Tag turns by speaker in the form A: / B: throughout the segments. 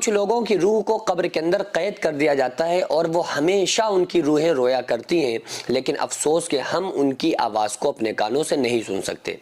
A: کچھ لوگوں کی روح کو قبر کے اندر قید کر دیا جاتا ہے اور وہ ہمیشہ ان کی روحیں رویا کرتی ہیں، لیکن افسوس کہ ہم ان کی آواز کو اپنے کانوں سے نہیں سن سکتے۔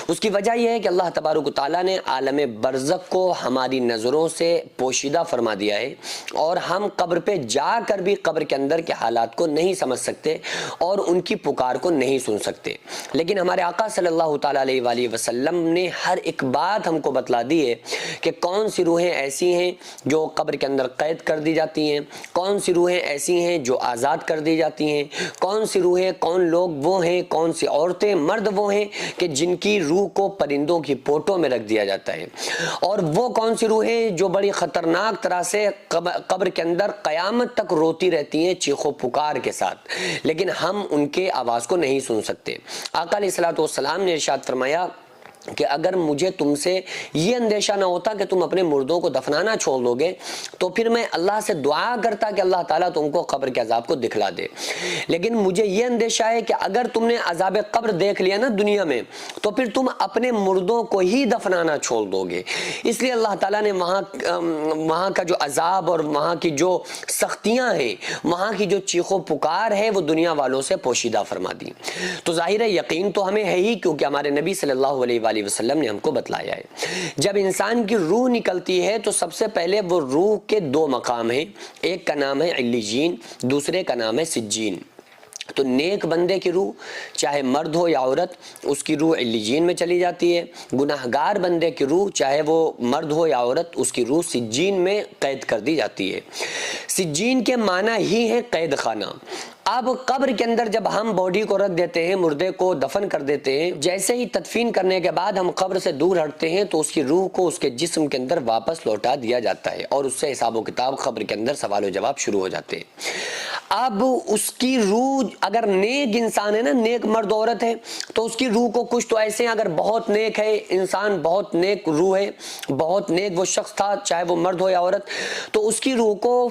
A: اس کی وجہ یہ ہے کہ اللہ تبارک و تعالیٰ نے عالم برزخ کو ہماری نظروں سے پوشیدہ فرما دیا ہے، اور ہم قبر پہ جا کر بھی قبر کے اندر کے حالات کو نہیں سمجھ سکتے اور ان کی پکار کو نہیں سن سکتے۔ لیکن ہمارے آقا صلی اللہ تعالیٰ علیہ وآلہ وسلم نے ہر ایک بات ہم کو بتلا دی ہے کہ کون سی روحیں ایسی ہیں جو قبر کے اندر قید کر دی جاتی ہیں، کون سی روحیں ایسی ہیں جو آزاد کر دی جاتی ہیں، کون سی روحیں، کون لوگ وہ ہیں، کون سی عورتیں مرد وہ ہیں کہ جن کی روح کو پرندوں کی پوٹوں میں رکھ دیا جاتا ہے، اور وہ کون سی روحیں جو بڑی خطرناک طرح سے قبر کے اندر قیامت تک روتی رہتی ہیں چیخو پکار کے ساتھ، لیکن ہم ان کے آواز کو نہیں سن سکتے۔ آقا علیہ الصلوۃ والسلام نے ارشاد فرمایا کہ اگر مجھے تم سے یہ اندیشہ نہ ہوتا کہ تم اپنے مردوں کو دفنانا چھوڑ دو گے تو پھر میں اللہ سے دعا کرتا کہ اللہ تعالیٰ تم کو قبر کے عذاب کو دکھلا دے، لیکن مجھے یہ اندیشہ ہے کہ اگر تم نے عذاب قبر دیکھ لیا نا دنیا میں تو پھر تم اپنے مردوں کو ہی دفنانا چھوڑ دو گے، اس لیے اللہ تعالیٰ نے وہاں کا جو عذاب اور وہاں کی جو سختیاں ہیں، وہاں کی جو چیخ و پکار ہے وہ دنیا والوں سے پوشیدہ فرما دی۔ تو ظاہر ہے یقین تو ہمیں ہے ہی، کیونکہ ہمارے نبی صلی اللہ علیہ وسلم نے ہم کو بتلایا ہے۔ جب انسان کی روح نکلتی ہے تو سب سے پہلے وہ روح کے دو مقام ہیں، ایک کا نام ہے علیجین، دوسرے کا نام ہے سجین۔ تو نیک بندے کی روح چاہے مرد ہو یا عورت، اس کی روح علیجین میں چلی جاتی ہے، گناہگار بندے کی روح چاہے وہ مرد ہو یا عورت، اس کی روح سجین میں قید کر دی جاتی ہے۔ سجین کے معنی ہی ہے قید خانہ۔ اب قبر کے اندر جب ہم باڈی کو رکھ دیتے ہیں، مردے کو دفن کر دیتے ہیں، جیسے ہی تدفین کرنے کے بعد ہم قبر سے دور ہٹتے ہیں تو اس کی روح کو اس کے جسم کے اندر واپس لوٹا دیا جاتا ہے، اور اس سے حساب و کتاب قبر کے اندر سوال و جواب شروع ہو جاتے ہیں۔ اب اس کی روح اگر نیک انسان ہے نا، نیک مرد عورت ہے، تو اس کی روح کو کچھ تو ایسے ہیں، اگر بہت نیک ہے انسان، بہت نیک روح ہے، بہت نیک وہ شخص تھا چاہے وہ مرد ہو یا عورت، تو اس کی روح کو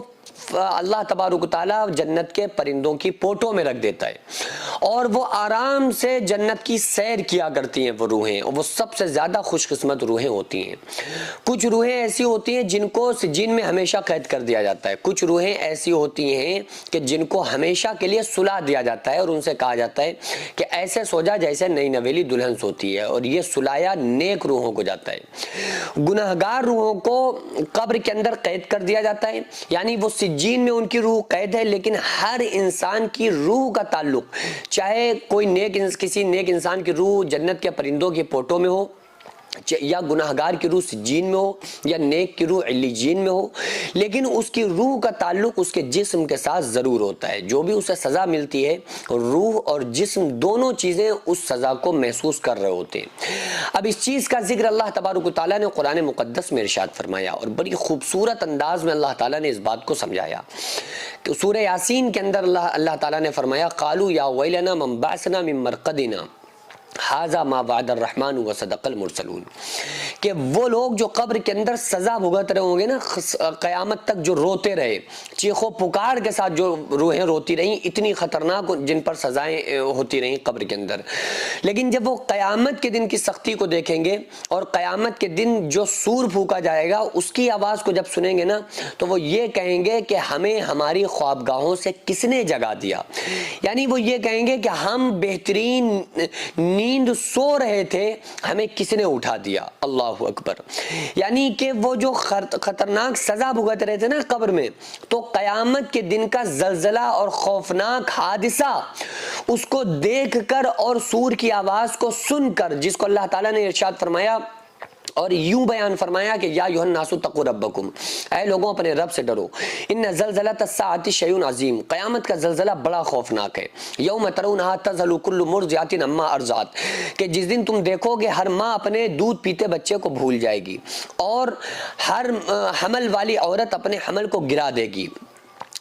A: اللہ تبارک و تعالیٰ جنت کے پرندوں کی پوٹوں میں رکھ دیتا ہے، اور وہ آرام سے جنت کی سیر کیا کرتی ہیں وہ روحیں، اور وہ سب سے زیادہ خوش قسمت روحیں ہوتی ہیں۔ کچھ روحیں ایسی ہوتی ہیں جن کو سجین میں ہمیشہ قید کر دیا جاتا ہے، کچھ روحیں ایسی ہوتی ہیں کہ جن کو ہمیشہ کے لیے سلا دیا جاتا ہے، اور ان سے کہا جاتا ہے کہ ایسے سو جا جیسے نئی نویلی دلہن سوتی ہے، اور یہ سلایا نیک روحوں کو جاتا ہے۔ گناہگار روحوں کو قبر کے اندر قید کر دیا جاتا ہے، یعنی وہ سجین میں ان کی روح قید ہے، لیکن ہر انسان کی روح کا تعلق، چاہے کوئی کسی نیک انسان کی روح جنت کے پرندوں کی پوٹوں میں ہو، یا گناہگار کی روح سجین میں ہو، یا نیک کی روح علیجین میں ہو، لیکن اس کی روح کا تعلق اس کے جسم کے ساتھ ضرور ہوتا ہے۔ جو بھی اسے سزا ملتی ہے، روح اور جسم دونوں چیزیں اس سزا کو محسوس کر رہے ہوتے ہیں۔ اب اس چیز کا ذکر اللہ تبارک و تعالیٰ نے قرآن مقدس میں ارشاد فرمایا، اور بڑی خوبصورت انداز میں اللہ تعالیٰ نے اس بات کو سمجھایا کہ سورہ یاسین کے اندر اللہ تعالیٰ نے فرمایا قالوا یا ویلنا من بعثنا من مرقدنا ھذا ما وعد الرحمن وصدق المرسلون، کہ وہ لوگ جو قبر کے اندر سزا بھگت رہے ہوں گے نا، قیامت تک جو روتے رہے، چیخو پکار کے ساتھ جو روحیں روتی رہیں، اتنی خطرناک جن پر سزائیں ہوتی رہیں قبر کے اندر، لیکن جب وہ قیامت کے دن کی سختی کو دیکھیں گے اور قیامت کے دن جو سور پھونکا جائے گا اس کی آواز کو جب سنیں گے نا، تو وہ یہ کہیں گے کہ ہمیں ہماری خوابگاہوں سے کس نے جگا دیا، یعنی وہ یہ کہیں گے کہ ہم بہترین نیند سو رہے تھے، ہمیں کس نے اٹھا دیا۔ اللہ اکبر، یعنی کہ وہ جو خطرناک سزا بھگت رہے تھے نا قبر میں، تو قیامت کے دن کا زلزلہ اور خوفناک حادثہ اس کو دیکھ کر اور سور کی آواز کو سن کر، جس کو اللہ تعالیٰ نے ارشاد فرمایا اور یوں بیان فرمایا کہ یا ایھا الناس اتقوا ربکم، اے لوگوں اپنے رب سے ڈرو، ان زلزلۃ الساعۃ شیء عظیم، قیامت کا زلزلہ بڑا خوفناک ہے، یوم ترونھا تذہل کل مرضعۃ عما ارضعت، کہ جس دن تم دیکھو گے ہر ماں اپنے دودھ پیتے بچے کو بھول جائے گی، اور ہر حمل والی عورت اپنے حمل کو گرا دے گی،